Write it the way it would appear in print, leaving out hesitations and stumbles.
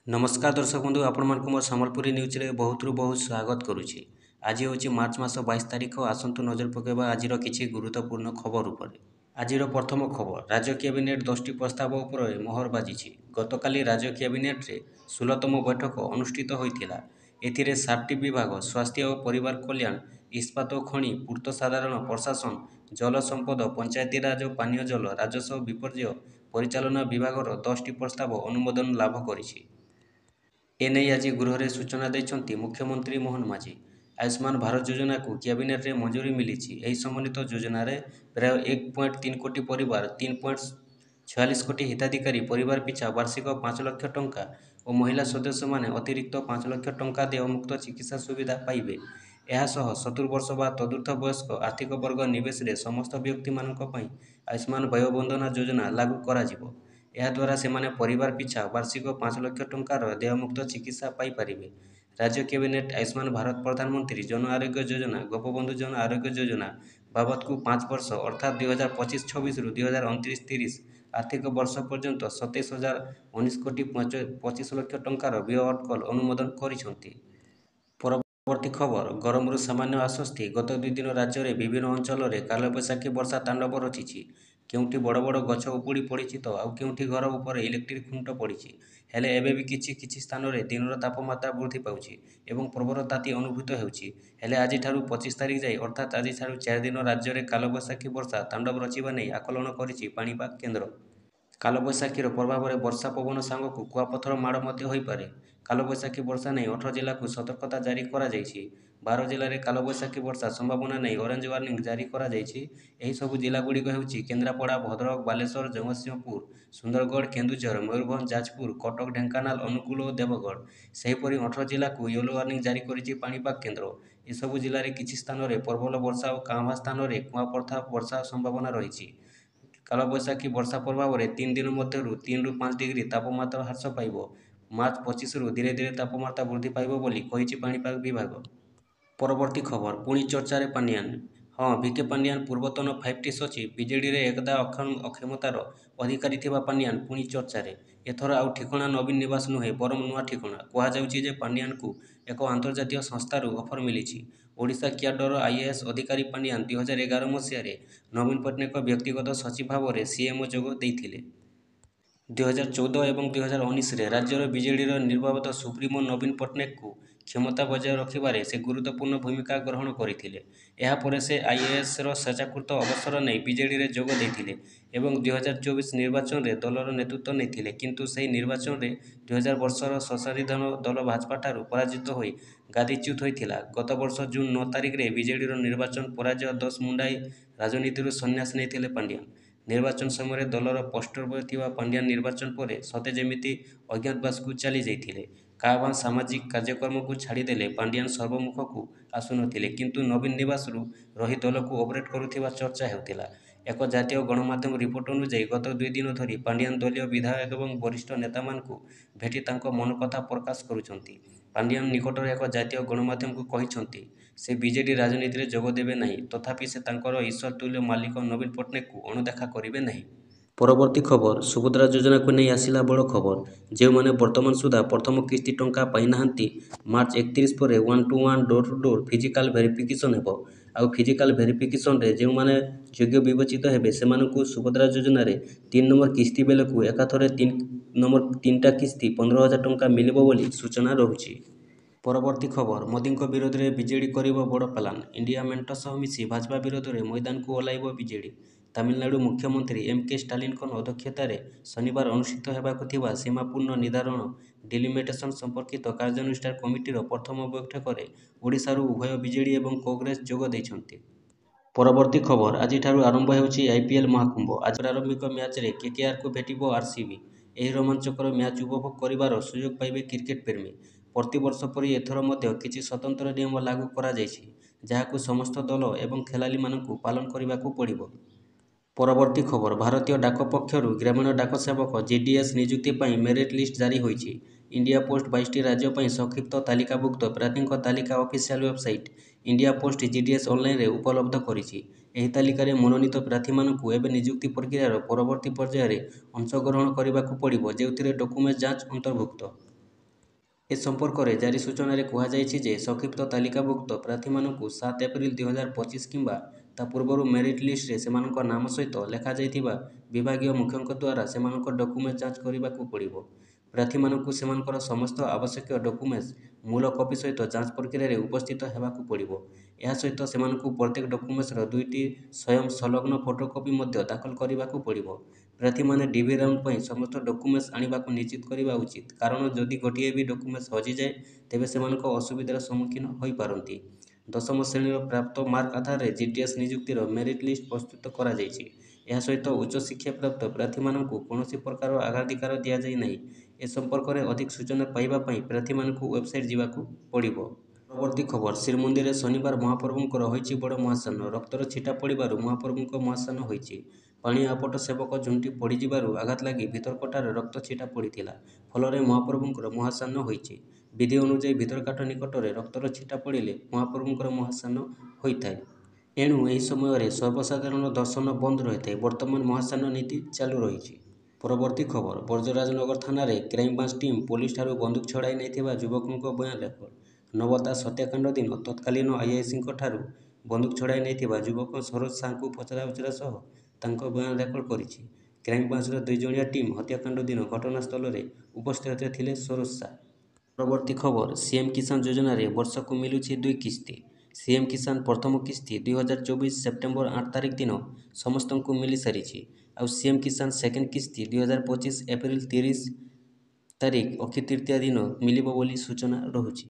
नमस्कार दर्शक बंधु आपण मोर सम्बलपुरी न्यूज रे बहुत बहुत स्वागत करुछि। आज हूँ मार्च मास 22 तारिख। आसतु नजर पकेबा आज किछि गुरुत्वपूर्ण खबर उपरे। आज प्रथम खबर, राज्य कैबिनेट 10टी प्रस्ताव उपरे मोहर बाजिछि। गतकाली राज्य कैबिनेट रे 16तम बैठक अनुष्ठित होइथिला। एथिरे 7टी विभाग स्वास्थ्य और परिवार कल्याण, इस्पात और खनि, पूर्त साधारण प्रशासन, जल संपद, पंचायतीराज और पानीय जल, राजस्व विपर्यय परिचालना विभागर 10टी प्रस्ताव अनुमोदन लाभ करिछि। एने आज गृह में सूचना देते मुख्यमंत्री मोहन माझी। आयुष्मान भारत योजना को कैबिनेट रे मंजूरी मिली। यह सम्बन्धित योजना रे प्राय 1.3 कोटी परिवार 3.46 कोटी हिताधिकारी परिवार पिछा वार्षिक 5 लाख टंका और महिला सदस्य माने अतिरिक्त 5 लाख टंका देयमुक्त चिकित्सा सुविधा पाइबे। एहासह 70 वर्ष बा तदूर्ध्व वयस्क आर्थिक वर्ग निवेश रे समस्त व्यक्ति मानक पई आयुष्मान व्यय बंधना योजना लागू कराजिबो। याद्वारा सेमाने परिवार पिछा वार्षिक 5 लाख टंकार देयमुक्त चिकित्सा पाइपारिबे। राज्य कैबिनेट आयुष्मान भारत प्रधानमंत्री जन आरोग्य योजना गोपबंधु जन आरोग्य योजना बाबद को 5 वर्ष अर्थात 2025-26 रु 2029-30 आर्थिक वर्ष पर्यंत 27,019 कोटी 25 लाख टंकार व्यय अटकल अनुमोदन करिसेंति। परवर्ती खबर, गरमरू सामान्य आश्वस्ति। गत 2 दिन राज्य में विभिन्न अंचल में कालबैशाखी वर्षा तांडव रचिछि। केउठी बड़ बड़ गछ उपुड़ी पड़ी तो आउ केउठी घर उपर इलेक्ट्रिक खुंट पड़ी। हेले एबे भी किछि स्थान में दिनर तापमात्रा वृद्धि पाउछि एवं प्रबल ताती अनुभूत हेउछि। हेले आज 25 तारिख जाए अर्थात आज 4 दिन राज्य में कालबैशाखी वर्षा तांडव रचिबा नै आकलन करिछि पाणीपाग केन्द्र। कालबैशाखीर प्रभाव में वर्षा पवन सांग को कुआपथर माड़ मध्य होइपारे। कालबैशाखी वर्षा नहीं 18 जिला को सतर्कता जारी करा जाइछि। 12 जिले में कालबैशाखी वर्षा संभावना नहीं ऑरेंज वार्निंग जारी करा जाइछि। एही सबु जिला गुड़िक हेउछि केन्द्रापड़ा, भद्रक, बालेश्वर, जगतसिंहपुर, सुंदरगढ़, केन्दुझर, मयूरभंज, जाजपुर, कटक, ढेंकानाल, अनुगुल और देवगढ़। सेहीपरि 18 जिला को येलो वार्निंग जारी करिछि पाणीपाग केन्द्र। एसबु जिले में किछि स्थान में प्रबल वर्षा और कांभा स्थान में कुआपथर वर्षा संभावना रही। कालबैशाखी वर्षा प्रभाव में 3 दिन मध्य 3 रु 5 डिग्री तापमात्रा ह्रास पाइब। मार्च 25 रु धीरे धीरे तापमात्रा वृद्धि पाइब बोली कहिछि पाणीपाग विभाग। परवर्ती खबर, पुणी चर्चा रे पांडियान। हाँ, भिके पांडियान पूर्वतन 5टी सचिव बीजेडी रे एकदा अक्षमतार अधिकारी थिबा पांडियान पुणी चर्चा रे। एथर आउ ठिकणा नवीन निवास नुहे बरम नुआ ठिकणा। कहा जाउछि जे पांडियान को एक अंतर्जातीय संस्थार ऑफर मिली। ओडिशा क्याडर आईएएस अधिकारी पांडियान 2011 मसीह नवीन पट्टनायक व्यक्तिगत सचिव भाव में सीएमओ जोग देइथिले। 2014 और 2019 राज्यर बीजेडी निर्वाचित सुप्रीमो नवीन पट्टनायक को क्षमता बजाय रखिबारे से गुरुत्वपूर्ण भूमिका ग्रहण करथिले। एहापरे से आईएएस स्वेच्छाकृत अवसर नहीं बीजेडी रे जोग देइथिले एवं 2024 निर्वाचन रे दलर नेतृत्व नेथिले। किंतु सेही निर्वाचन रे 2000 वर्षर संसाधीन दल भाजपा ठारू पराजित होई गादीच्युत होइथिला। गत वर्ष जून 9 तारिख रे बीजेडी निर्वाचन पराजय 10 मुंडाई राजनीति संन्यास नेथिले पांडियान। निर्वाचन समय दलर पोस्टर थिबा पांडियान निर्वाचन पर सते जेमिति अज्ञातवास को चली जाइथिले। काभां सामाजिक कार्यक्रम को छाड़ीदेले पांडियान सर्वमुख को आसुनथिले। किंतु नवीन निवास रही दल को ऑपरेट करुथिबा चर्चा हेउथिला। एक जातीय गणमाध्यम रिपोर्ट अनुसार गत 2 दिन धरी पांडियान दलीय विधायक एवं वरिष्ठ नेता मानकु भेटी तांको मन कथा प्रकाश करुछंती। पांडियान निकटर एक जातीय गणमाध्यम को कहिछंती से बीजेडी राजनीति रे जोग देबे नहीं, तथापि से तांकर ईश्वर तुल्य मालिक नवीन पट्टनायक को अणदेखा करिवे नहीं। परवर्ती खबर, सुभद्रा योजना को नहीं आसिला बड़ खबर। जो मैंने वर्तमान सुधा प्रथम किस्ती टंका पाई नाहांती मार्च 31 पर 1-to-1 door to door physical verification हेबो। आउ फिजिकाल वेरिफिकेशन रे जो मैंने योग्य विवेचित हेबे सेमानकु सुभद्रा योजना रे 3 नंबर किस्ती बेलकु एकाथरे 3टा किस्ती 15,000 टंका मिलिबो बोली सूचना रहुछि। परवर्ती खबर, मोदी विरोध में बीजेडी करिबो बड़ प्लान। इंडिया मेंट सह मिसी भाजपा विरोध में मैदान को ओह्लाइबो बीजेडी। तमिलनाडु मुख्यमंत्री एम.के. स्टालिन अध्यक्षतार शनिवार अनुष्ठित हेबाकु थिबा सीमापूर्ण निर्धारण डिलिमिटेशन संपर्कित कार्यानुष्ठान कमिटीर प्रथम बैठक में ओडिशारू उभय बीजेडी और कांग्रेस जोग देइछन्ति। परवर्ती खबर, आज आरंभ होउछि आईपीएल महाकुंभ। आज प्रारंभिक मैच रे केकेआर को भेटिबो आरसीबी। एही रोमांचकर मैच उपभोग करिबार सुयोग पाइबे क्रिकेट प्रेमी। प्रतिवर्ष परि एथर मध्य किछि स्वतंत्र नियम लागू करा जाइछि, जाहाकु समस्त दल एवं खेलाड़ी मानकु पालन करिबाकु पड़िबो। परवर्ती खबर, भारतीय डाक पक्षरु ग्रामीण डाक सेवक जीडीएस नियुक्ति पाई मेरिट लिस्ट जारी होइछि। इंडिया पोस्ट 22टी राज्य पाई संक्षिप्त तालिकाभुक्त प्रार्थी तालिका official website India post GDS online रे उपलब्ध करिछि। एही तालिकारे मनोनीत प्रार्थी मानकु एबे नियुक्ति प्रक्रियार परवर्ती पर्यायर अंशग्रहण करिबाकु पड़िबो, जेउथिरे डॉक्यूमेंट जांच अंतर्भुक्त। ଏ ସମ୍ପର୍କରେ ଜାରି ସୂଚନାରେ କୁହାଯାଇଛି ଯେ ସଂକ୍ଷିପ୍ତ ତାଲିକାଭୁକ୍ତ ପ୍ରାର୍ଥୀମାନଙ୍କୁ 7 ଏପ୍ରିଲ 2025 କିମ୍ବା ତା ପୂର୍ବରୁ ମେରିଟ୍ ଲିଷ୍ଟରେ ସେମାନଙ୍କ ନାମ ସହିତ ଲେଖାଯାଇଥିବା ବିଭାଗୀୟ ମୁଖ୍ୟଙ୍କ ଦ୍ୱାରା ସେମାନଙ୍କ ଡକୁମେଣ୍ଟ ଯାଞ୍ଚ କରିବାକୁ ପଡ଼ିବ। ପ୍ରାର୍ଥୀମାନଙ୍କୁ ସେମାନଙ୍କର ସମସ୍ତ ଆବଶ୍ୟକୀୟ ଡକୁମେଣ୍ଟସ ମୂଳ କପି ସହିତ ଯାଞ୍ଚ ପ୍ରକ୍ରିୟାରେ ଉପସ୍ଥିତ ହେବାକୁ ପଡ଼ିବ। ଏହା ସହିତ ସେମାନଙ୍କୁ ପ୍ରତ୍ୟେକ ଡକୁମେଣ୍ଟସର 2ଟି ସ୍ୱୟଂ ସଂଲଗ୍ନ ଫଟୋକପି ମଧ୍ୟ ଦାଖଲ କରିବାକୁ ପଡ଼ିବ। ପ୍ରାର୍ଥୀମାନେ ଡିବି ରାଉଣ୍ଡ ପାଇଁ ସମସ୍ତ ଡକୁମେଣ୍ଟସ ଆଣିବାକୁ ନିଶ୍ଚିତ କରିବା ଉଚିତ, କାରଣ ଯଦି ଗୋଟିଏ ବି ଡକୁମେଣ୍ଟସ ହଜିଯାଏ ତେବେ ସେମାନଙ୍କ ଅସୁବିଧାର ସମ୍ମୁଖୀନ ହୋଇପାରନ୍ତି। 10ମ ଶ୍ରେଣୀର ପ୍ରାପ୍ତ ମାର୍କ ଆଧାରରେ ଜିଟିଏସ୍ ନିଯୁକ୍ତିର ମେରିଟ୍ ଲିଷ୍ଟ ପ୍ରସ୍ତୁତ କରାଯାଇଛି। ଏହା ସହିତ ଉଚ୍ଚଶିକ୍ଷା ପ୍ରାପ୍ତ ପ୍ରାର୍ଥୀମାନଙ୍କୁ କୌଣସି ପ୍ରକାର ଅଗ୍ରାଧିକାର ଦିଆଯାଇ ନାହିଁ। ଏ ସମ୍ପର୍କରେ ଅଧିକ ସୂଚନା ପାଇବା ପାଇଁ ପ୍ରାର୍ଥୀମାନଙ୍କୁ ୱେବସାଇଟ୍ ଯିବାକୁ ପଡ଼ିବ। ପରବର୍ତ୍ତୀ ଖବର, ଶ୍ରୀମନ୍ଦିରରେ ଶନିବାର ମହାପ୍ରଭୁଙ୍କର ହୋଇଛି ବଡ଼ ମହାସ୍ନାନ। ରକ୍ତର ଛିଟା ପଡ଼ିବାରୁ ମହାପ୍ରଭୁଙ୍କ ମହାସ୍ନାନ ହୋଇଛି। ପାଣି ଆପଟ ସେବକ ଝୁଣ୍ଟି ପଡ଼ିଯିବାରୁ ଆଘାତ ଲାଗି ଭିତରକଟାରେ ରକ୍ତ ଛିଟା ପଡ଼ିଥିଲା। ଫଳରେ ମହାପ୍ରଭୁଙ୍କର ମହାସ୍ନାନ ହୋଇଛି। ବିଧି ଅନୁଯାୟୀ ଭିତରକାଠ ନିକଟରେ ରକ୍ତର ଛିଟା ପଡ଼ିଲେ ମହାପ୍ରଭୁଙ୍କର ମହାସ୍ନାନ ହୋଇଥାଏ। ଏଣୁ ଏହି ସମୟରେ ସର୍ବସାଧାରଣ ଦର୍ଶନ ବନ୍ଦ ରହିଥାଏ। ବର୍ତ୍ତମାନ ମହାସ୍ନାନ ନୀତି ଚାଲୁ ରହିଛି। ପରବର୍ତ୍ତୀ ଖବର, ବ୍ରଜରାଜନଗର ଥାନାରେ କ୍ରାଇମବ୍ରାଞ୍ଚ ଟିମ୍ ପୋଲିସଠାରୁ ବନ୍ଧୁକ ଛଡ଼ାଇ ନେଇଥିବା ଯୁବକଙ୍କ ବୟାନ ରେକର୍ଡ। ନବ ଦାସ ହତ୍ୟାକାଣ୍ଡ ଦିନ ତତ୍କାଳୀନ ଆଇଆଇସିଙ୍କ ଠାରୁ ବନ୍ଧୁକ ଛଡ଼ାଇ ନେଇଥିବା ଯୁବକ ସରୋଜ ସାହାଙ୍କୁ ପଚରାଉଚରା ସହ ତାଙ୍କ ବୟାନ ରେକର୍ଡ କରିଛି। କ୍ରାଇମବ୍ରାଞ୍ଚର 2 ଜଣିଆ ଟିମ୍ ହତ୍ୟାକାଣ୍ଡ ଦିନ ଘଟଣାସ୍ଥଳରେ ଉପସ୍ଥିତ ଥିଲେ ସରୋଜ ସାହା। ପରବର୍ତ୍ତୀ ଖବର, ସିଏମ୍ କିଷାନ ଯୋଜନାରେ ବର୍ଷକୁ ମିଳୁଛି 2 କିସ୍ତି। ସିଏମ୍ କିଷାନ ପ୍ରଥମ କିସ୍ତି 2024 ସେପ୍ଟେମ୍ବର 8 ତାରିଖ ଦିନ ସମସ୍ତଙ୍କୁ ମିଳିସାରିଛି। ଆଉ ସିଏମ୍ କିଷାନ ସେକେଣ୍ଡ କିସ୍ତି 2025 ଏପ୍ରିଲ 30 ତାରିଖ ଅକ୍ଷୟ ତୃତୀୟା ଦିନ ମିଳିବ ବୋଲି ସୂଚନା ରହୁଛି।